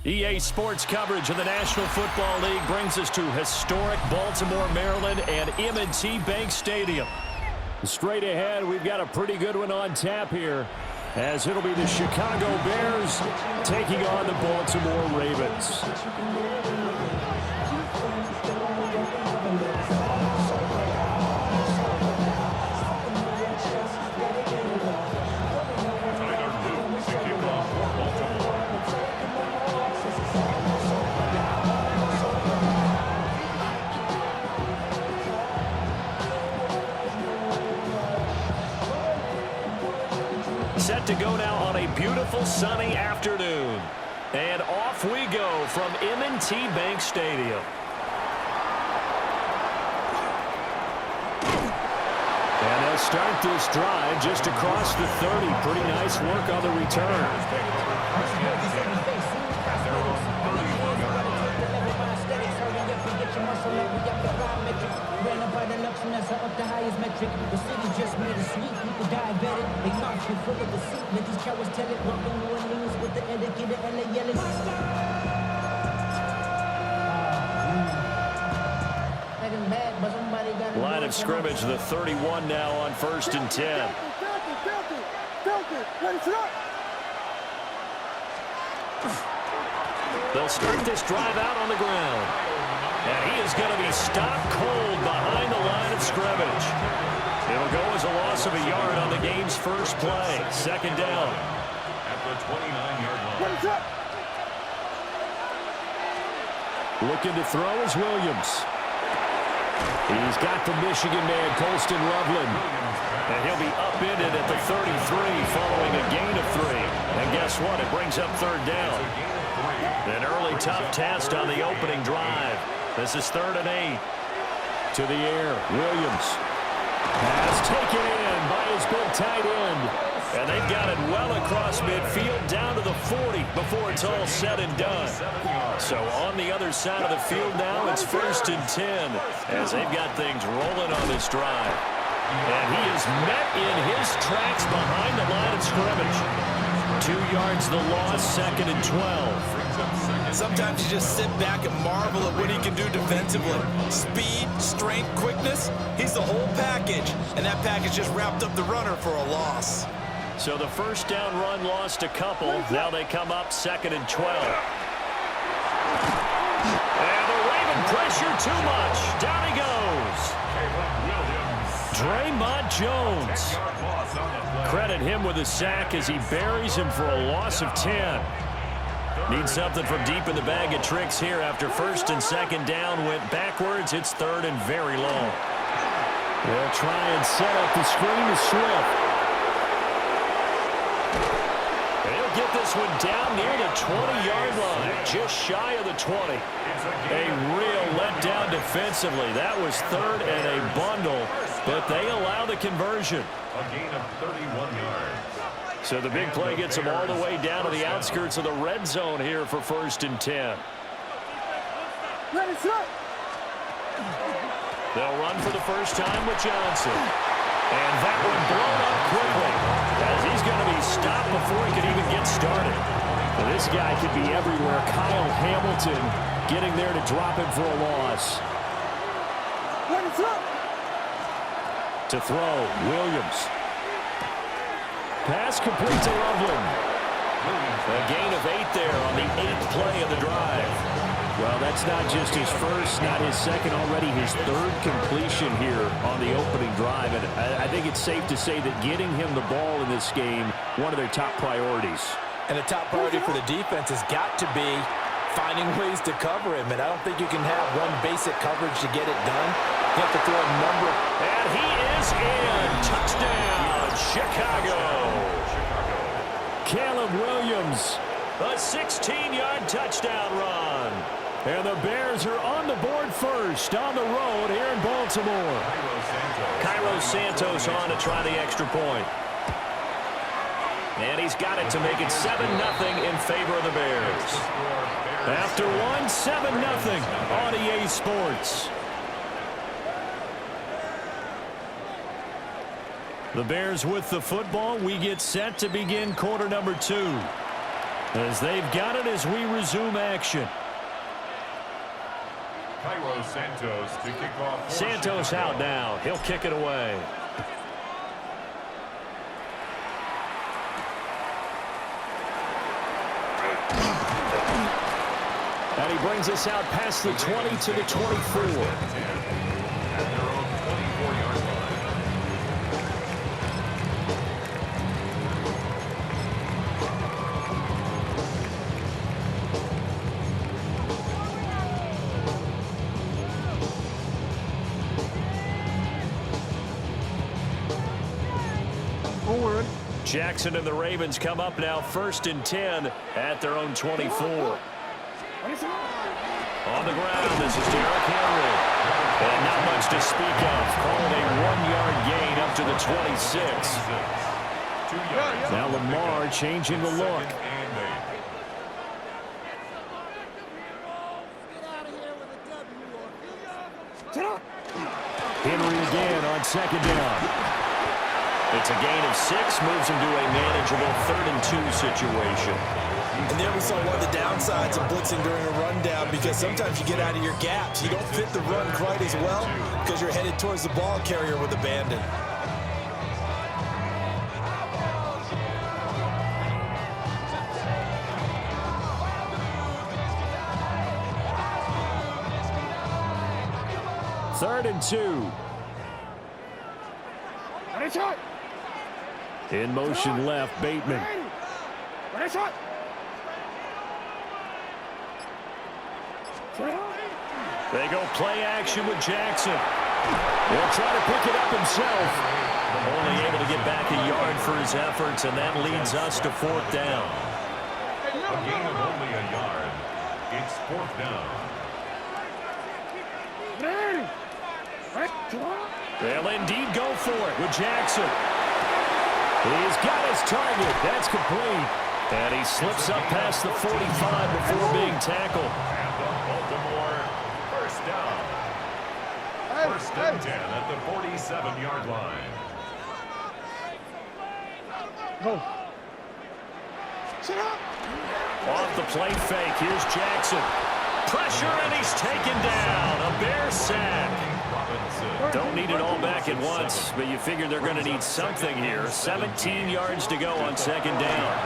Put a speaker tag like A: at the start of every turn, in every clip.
A: EA Sports coverage of the National Football League brings us to historic Baltimore, Maryland, and M&T Bank Stadium. Straight ahead, we've got a pretty good one on tap here, as it'll be the Chicago Bears taking on the Baltimore Ravens. Set to go now on a beautiful sunny afternoon. And off we go from M&T Bank Stadium. And they'll start this drive just across the 30. Pretty nice work on the return.
B: Up the highest metric. The city just made a sweep. People diabetic. They knock you full of deceit. Let these cowards tell it. Walking New Orleans with the educated LA yelling.
A: Line of scrimmage, the 31 now on 1st and 10. They'll start this drive out on the ground. And he is going to be stopped cold behind the line of scrimmage. It'll go as a loss of a yard on the game's first play. Second down.
C: At the 29-yard line.
A: Looking to throw is Williams. He's got the Michigan man, Colston Loveland. And he'll be upended at the 33 following a gain of 3. And guess what? It brings up third down. An early tough test on the opening drive. This is 3rd and 8. To the air, Williams has taken in by his big tight end. And they've got it well across midfield down to the 40 before it's all said and done. So on the other side of the field now, it's 1st and 10 as they've got things rolling on this drive. And he is met in his tracks behind the line of scrimmage. 2 yards the loss, 2nd and 12.
D: Sometimes you just sit back and marvel at what he can do defensively. Speed, strength, quickness, he's the whole package. And that package just wrapped up the runner for a loss.
A: So the first down run lost a couple. Now they come up 2nd and 12. And the Raven pressure too much. Down he goes. Draymond Jones. Credit him with a sack as he buries him for a loss of 10. Need something from deep in the bag of tricks here after 1st and 2nd down went backwards. It's 3rd and very long. They'll try and set up the screen to Swift. He'll get this one down near the 20-yard line, just shy of the 20. A real letdown defensively. That was 3rd and a bundle, but they allow the conversion.
C: A gain of 31 yards.
A: So the big play gets them all the way down to the outskirts of the red zone here for 1st and 10. They'll run for the first time with Johnson. And that one blown up quickly as he's going to be stopped before he can even get started. Well, this guy could be everywhere. Kyle Hamilton getting there to drop him for a loss. To throw, Williams. Pass complete to Loveland. A gain of 8 there on the 8th play of the drive. Well, that's not just his first, not his second, already his 3rd completion here on the opening drive. And I think it's safe to say that getting him the ball in this game, one of their top priorities.
D: And the top priority for the defense has got to be finding ways to cover him. And I don't think you can have one basic coverage to get it done. You have to throw a number.
A: And he is in. Touchdown, Chicago. Caleb Williams, a 16-yard touchdown run. And the Bears are on the board first on the road here in Baltimore. Cairo Santos on to try the extra point. And he's got it to make it 7-0 in favor of the Bears. After one, 7-0 on EA Sports. The Bears with the football. We get set to begin quarter number 2. As they've got it as we resume action.
C: Cairo Santos to kick off.
A: Santos out now. He'll kick it away. And he brings us out past the 20 to the 24. Jackson and the Ravens come up now 1st and 10 at their own 24. On the ground, this is Derrick Henry. And not much to speak of. Called a 1-yard gain up to the 26. Now Lamar changing the look. Henry again on 2nd down. It's a gain of 6, moves him to a manageable 3rd and 2 situation.
D: And there we saw one of the downsides of blitzing during a rundown, because sometimes you get out of your gaps. You don't fit the run quite as well because you're headed towards the ball carrier with abandon.
A: Third and 2. In motion left, Bateman. They go play action with Jackson. He'll try to pick it up himself. Only able to get back a yard for his efforts, and that leads us to 4th down.
C: A gain of only a yard. It's 4th down.
A: They'll indeed go for it with Jackson. He's got his target. That's complete. And he slips up past the 45 before being tackled.
C: And the Baltimore first down. 1st and 10 at the 47-yard line.
A: Off the play fake, here's Jackson. Pressure, and he's taken down. A Bear sack. Don't need it all back at once, but you figure they're going to need something here. 17 yards to go on 2nd down.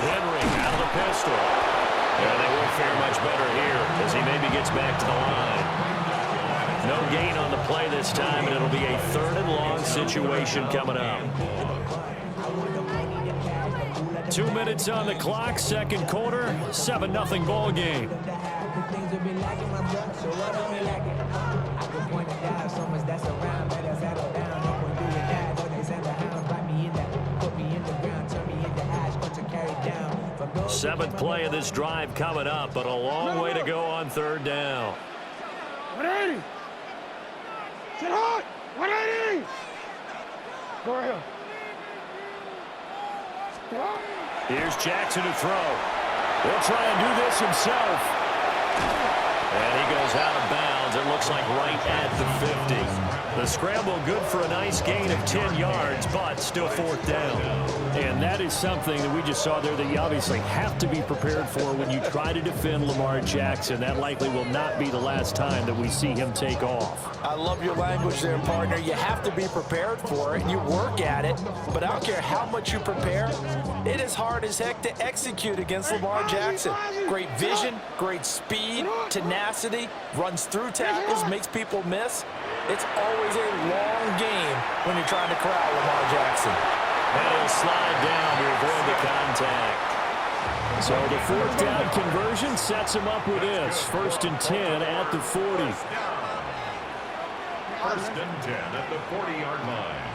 A: Henry out of the pistol. Yeah, they won't fare much better here as he maybe gets back to the line. No gain on the play this time, and it'll be a 3rd and long situation coming up. 2 minutes on the clock, 2nd quarter, 7-0 ball game. Seventh play of this drive coming up, but a long way to go on 3rd down.
E: 180. Sit hot. 180. Go ahead.
A: Here's Jackson to throw. He'll try and do this himself. And he goes out of bounds. It looks like right at the 50. The scramble good for a nice gain of 10 yards, but still 4th down. And that is something that we just saw there that you obviously have to be prepared for when you try to defend Lamar Jackson. That likely will not be the last time that we see him take off.
D: I love your language there, partner. You have to be prepared for it. You work at it, but I don't care how much you prepare. It is hard as heck to execute against Lamar Jackson. Great vision, great speed, tenacity, runs through tackles, makes people miss. It's always a long game when you're trying to corral Lamar Jackson.
A: And he'll slide down to avoid the contact. So the 4th down conversion sets him up with this. 1st and 10 at the 40.
C: 1st and 10 at the 40-yard line.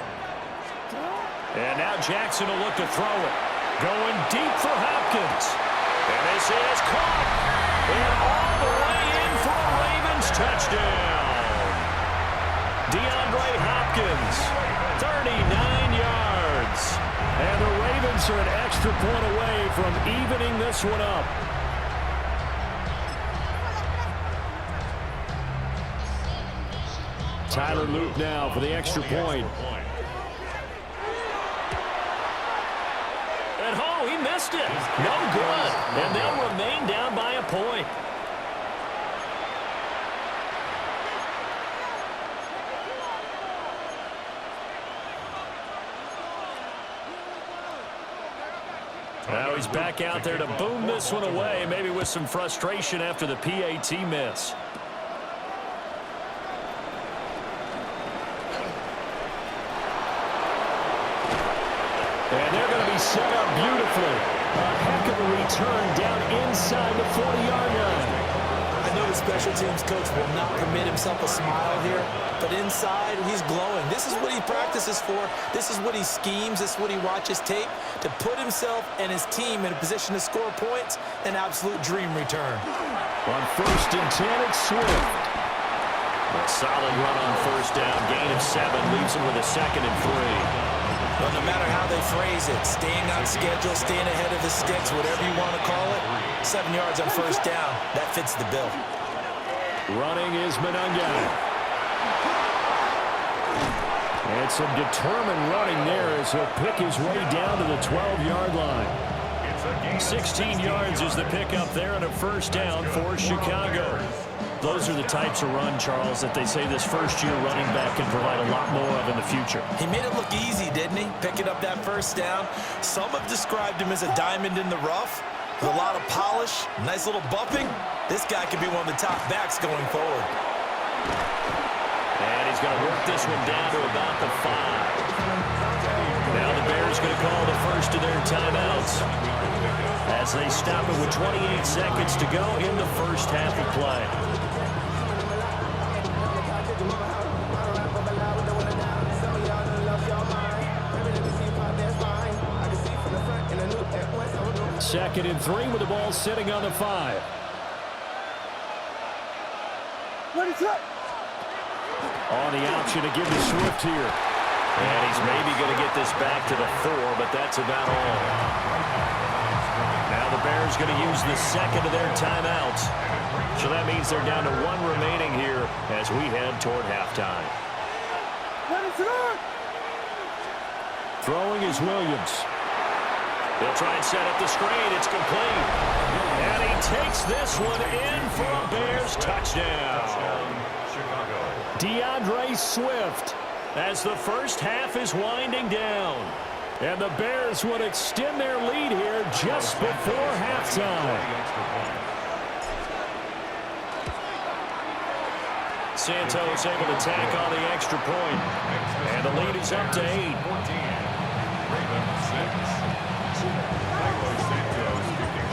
A: And now Jackson will look to throw it. Going deep for Hopkins. And this is caught. And all the way in for a Ravens touchdown. DeAndre Hopkins, 39 yards. And the Ravens are an extra point away from evening this one up. Tyler Luke now for the extra point. And oh, he missed missed it. No good. And they'll remain down by a point. Now he's back out there to boom this one away, maybe with some frustration after the PAT miss. And they're going to be set up beautifully. A heck of a return down inside the 40-yard line.
D: I know the special teams coach will not permit himself a smile here, but inside, he's glowing. This is what he practices for. This is what he schemes. This is what he watches tape to put himself and his team in a position to score points. An absolute dream return.
A: On 1st and 10, it's Swift. A solid run on 1st down. Gain of 7 leaves him with a 2nd and 3.
D: Well, no matter how they phrase it, staying on schedule, staying ahead of the sticks, whatever you want to call it, 7 yards on 1st down, that fits the bill.
A: Running is Manunga. And some determined running there as he'll pick his way down to the 12-yard line. 16 yards is the pickup there and a 1st down for Chicago. Those are the types of run, Charles, that they say this first-year running back can provide a lot more of in the future.
D: He made it look easy, didn't he? Picking up that 1st down. Some have described him as a diamond in the rough with a lot of polish, nice little bumping. This guy could be one of the top backs going forward.
A: And he's going to work this one down to about the 5. Now the Bears going to call the first of their timeouts as they stop it with 28 seconds to go in the first half of play. Second and 3 with the ball sitting on the 5.
E: What is that?
A: On the option to give to Swift here. And he's maybe going to get this back to the 4, but that's about all. Now the Bears going to use the second of their timeouts. So that means they're down to 1 remaining here as we head toward halftime.
E: What is that?
A: Throwing is Williams. They'll try and set up the screen. It's complete. And he takes this one in for a Bears touchdown. DeAndre Swift as the first half is winding down. And the Bears would extend their lead here just before halftime. Santos able to tack on the extra point. And the lead is up to 8.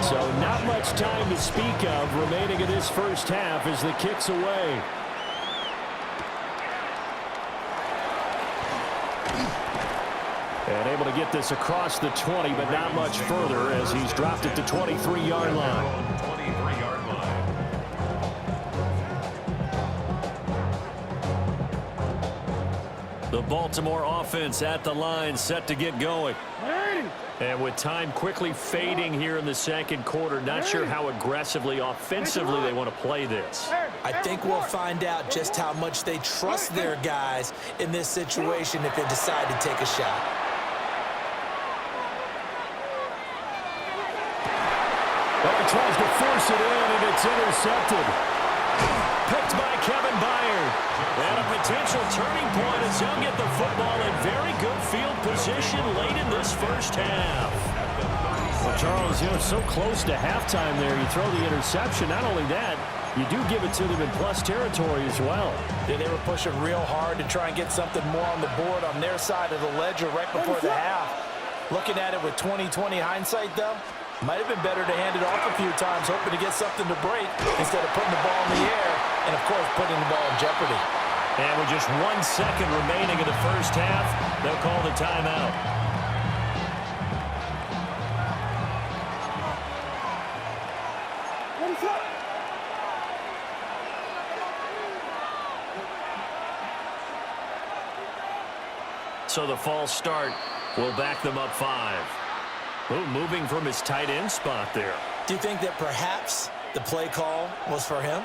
A: So not much time to speak of remaining in this first half as the kick's away. And able to get this across the 20, but not much further as he's dropped it to 23-yard line. The Baltimore offense at the line, set to get going. And with time quickly fading here in the second quarter, not sure how aggressively, offensively they want to play this.
D: I think we'll find out just how much they trust their guys in this situation if they decide to take a shot.
A: Well, he tries to force it in, and it's intercepted. Picked by Kevin Byard. And a potential turning point as he'll get the football in very good field position late in this first half. Well, Charles, so close to halftime there. You throw the interception. Not only that, you do give it to them in plus territory as well.
D: Yeah, they were pushing real hard to try and get something more on the board on their side of the ledger right before the half. Looking at it with 20/20 hindsight, though, might have been better to hand it off a few times, hoping to get something to break instead of putting the ball in the air and, of course, putting the ball in jeopardy.
A: And with just 1 second remaining in the first half, they'll call the timeout.
E: What is that?
A: So the false start will back them up 5. Oh, moving from his tight end spot there.
D: Do you think that perhaps the play call was for him?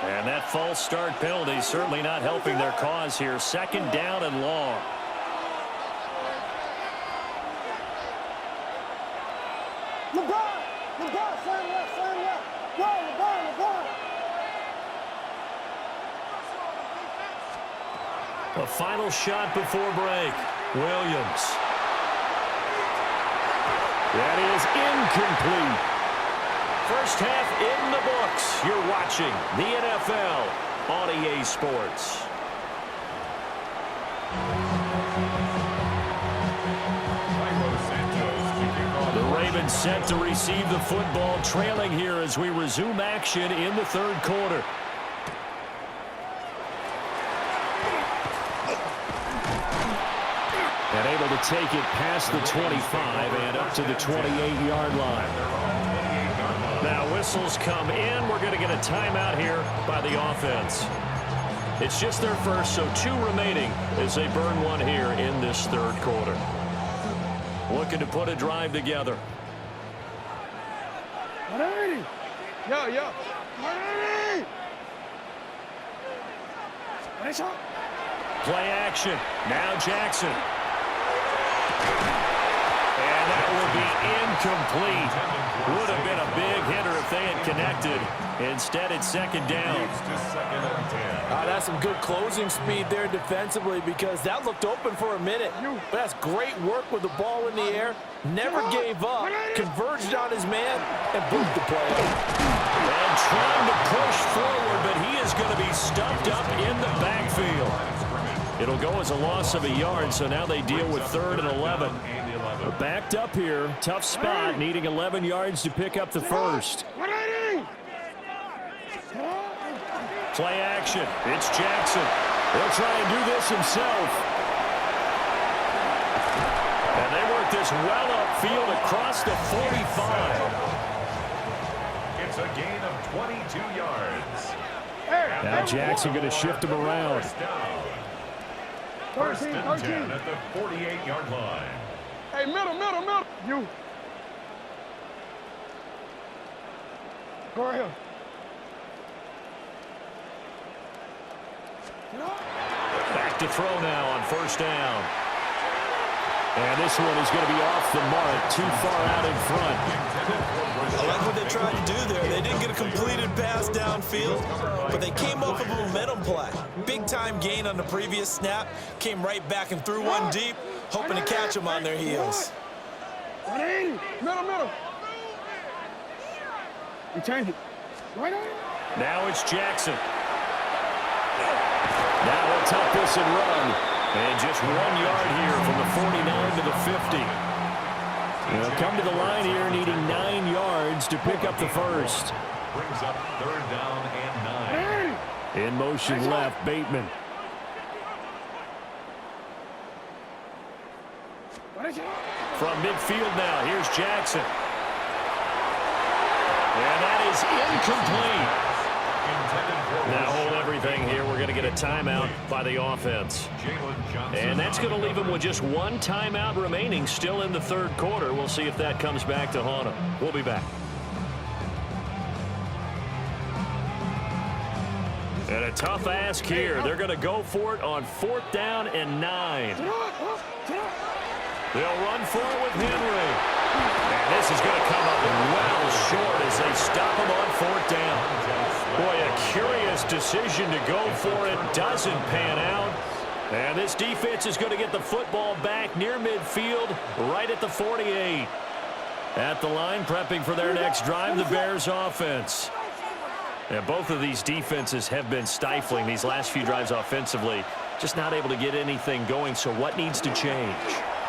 A: And that false start penalty certainly not helping their cause here. 2nd down and long. A final shot before break. Williams. That is incomplete. First half in the books. You're watching the NFL on EA Sports. The Ravens set to receive the football, trailing here as we resume action in the third quarter. And able to take it past the 25 and up to the 28-yard line. Now whistles come in. We're going to get a timeout here by the offense. It's just their first, so 2 remaining as they burn one here in this third quarter. Looking to put a drive together.
E: 180. Yo. 180. Nice shot.
A: Play action. Now Jackson. And that will be incomplete. Would have been a big hitter if they had connected. Instead, it's second down.
D: That's some good closing speed there defensively because that looked open for a minute. But that's great work with the ball in the air. Never gave up. Converged on his man and boot the play.
A: And trying to push forward, but he is going to be stuffed up in the backfield. It'll go as a loss of a yard, so now they deal with 3rd and 11. We're backed up here. Tough spot, needing 11 yards to pick up the first. Play action. It's Jackson. He'll try and do this himself. And they work this well upfield across the 45.
C: It's a gain of 22 yards.
A: Now Jackson going to shift him around.
C: First and 10 at the 48-yard line.
E: Hey, middle. You. Go right here.
A: Back to throw now on first down. And this one is going to be off the mark, too far out in front.
D: I like what they tried to do there. They didn't get a completed pass downfield, but they came up with a momentum play. Big-time gain on the previous snap. Came right back and threw one deep, hoping to catch them on their heels.
E: 180. Middle. You change it. Right on.
A: Now it's Jackson. Now he'll tuck this and run. And just 1 yard here from the 49 to the 50. They'll come to the line here needing 9 yards to pick up the first.
C: Brings up 3rd down and 9.
A: In motion left, Bateman. From midfield now, here's Jackson. And that is incomplete. Now hold everything here. We're going to get a timeout by the offense. And that's going to leave them with just 1 timeout remaining still in the third quarter. We'll see if that comes back to haunt them. We'll be back. And a tough ask here. They're going to go for it on 4th down and 9. They'll run for it with Henry. And this is going to come up well short as they stop him on 4th down. Boy, a curious decision to go for it. Doesn't pan out. And this defense is going to get the football back near midfield, right at the 48. At the line, prepping for their next drive, the Bears offense. And both of these defenses have been stifling these last few drives offensively. Just not able to get anything going, so what needs to change?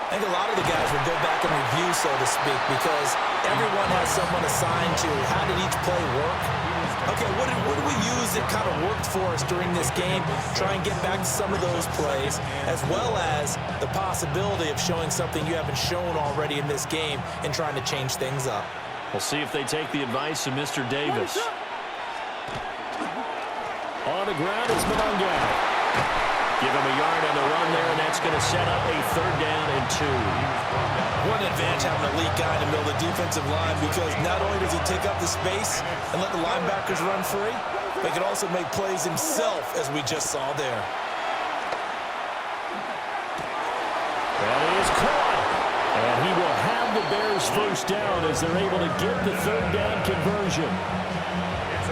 D: I think a lot of the guys will go back and review, so to speak, because everyone has someone assigned to how did each play work. Okay, what did we use that kind of worked for us during this game? Try and get back to some of those plays, as well as the possibility of showing something you haven't shown already in this game and trying to change things up.
A: We'll see if they take the advice of Mr. Davis. On the ground is Mononga. Give him a yard on the run there, and that's going to set up a 3rd down and 2.
D: What an advantage having an elite guy in the middle of the defensive line, because not only does he take up the space and let the linebackers run free, but he can also make plays himself, as we just saw there.
A: That is caught. And he will have the Bears first down as they're able to get the 3rd down conversion.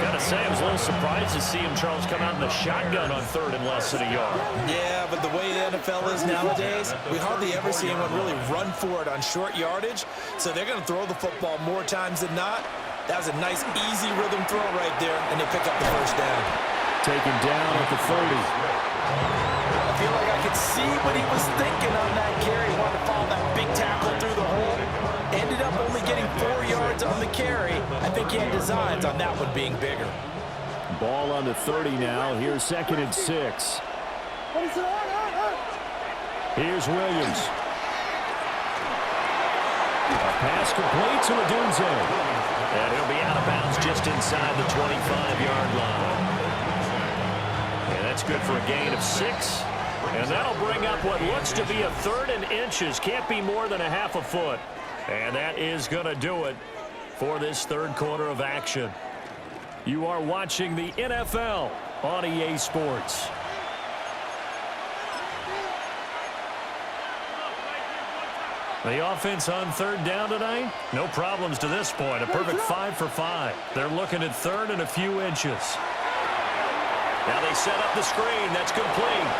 A: Got a say I was a little surprised to see him, Charles, come out in the shotgun on 3rd and less than a yard.
D: Yeah, but the way the NFL is nowadays, we hardly ever see anyone really run for it on short yardage. So they're going to throw the football more times than not. That was a nice, easy rhythm throw right there, and they pick up the first down.
A: Taken down at the 30.
D: I feel like I could see what he was thinking on that carry. He wanted to follow that big tackle through the hole. Ended up only getting 4 yards on the carry. I think he had designs on that one being bigger.
A: Ball on the 30 now. Here's 2nd and 6. Here's Williams. A pass complete to Adunze. And he'll be out of bounds just inside the 25-yard line. And that's good for a gain of 6. And that'll bring up what looks to be a 3rd and inches. Can't be more than a half a foot. And that is going to do it for this 3rd quarter of action. You are watching the NFL on EA Sports. The offense on 3rd down tonight, no problems to this point. A perfect 5 for 5. They're looking at 3rd and a few inches. Now they set up the screen. That's complete.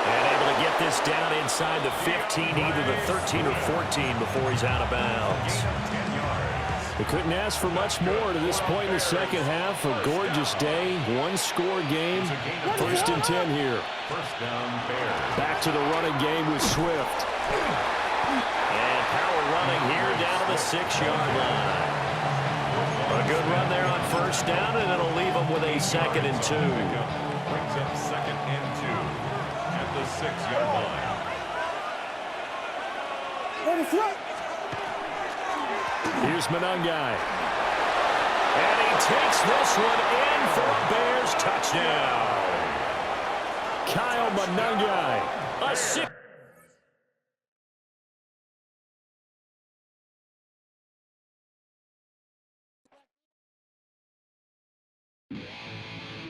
A: And able to get this down inside the 15, either the 13 or 14 before he's out of bounds. They couldn't ask for much more to this point in the second half. A gorgeous day, 1-score game. 1st and 10 here. Back to the running game with Swift. And power running here down to the 6-yard line. A good run there on 1st down, and it'll leave them with a 2nd and 2.
C: Brings up 2nd and 2 at the 6-yard line.
A: Here's Monangai. And he takes this one in for a Bears touchdown. Kyle Monangai, a 6.